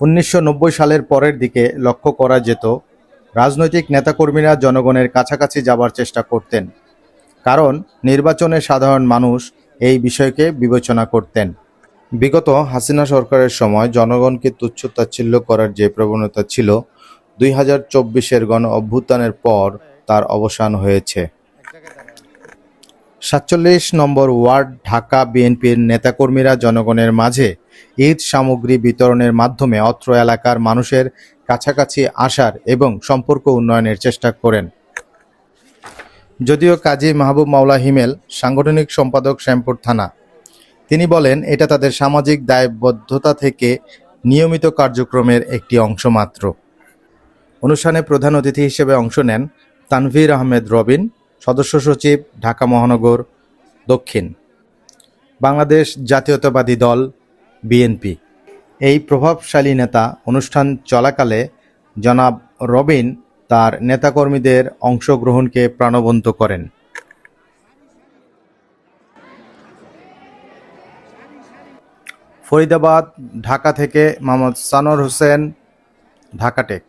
১৯৯০ সালের পরের দিকে লক্ষ্য করা যেত, রাজনৈতিক নেতাকর্মীরা জনগণের কাছাকাছি যাবার চেষ্টা করতেন, কারণ নির্বাচনে সাধারণ মানুষ এই বিষয়কে বিবেচনা করতেন। বিগত হাসিনা সরকারের সময় জনগণকে তুচ্ছ-তাচ্ছিল্য করার যে প্রবণতা ছিল, ২০২৪-এর গণ-অভ্যুত্থানের পর তার অবসান হয়েছে। ৪৭ নম্বর ওয়ার্ড ঢাকা বিএনপির নেতাকর্মীরা জনগণের মাঝে ঈদ সামগ্রী বিতরণের মাধ্যমে অত্র এলাকার মানুষের কাছাকাছি আসার এবং সম্পর্ক উন্নয়নের চেষ্টা করেন। যদিও কাজী মাহবুব মাওলা হিমেল, সাংগঠনিক সম্পাদক, শ্যামপুর থানা, তিনি বলেন এটা তাদের সামাজিক দায়বদ্ধতা থেকে নিয়মিত কার্যক্রমের একটি অংশ মাত্র। অনুষ্ঠানে প্রধান অতিথি হিসেবে অংশ নেন তানভীর আহমেদ রবিন, সদস্য সচিব, ঢাকা মহানগর দক্ষিণ, বাংলাদেশ জাতীয়তাবাদী দল বিএনপি। এই প্রভাবশালী নেতা অনুষ্ঠান চলাকালে জনাব রবিন তার নেতাকর্মীদের অংশগ্রহণকে প্রাণবন্ত করেন। ফরিদাবাদ, ঢাকা থেকে মোহাম্মদ সানোয়ার হোসেন, ঢাকা টেক।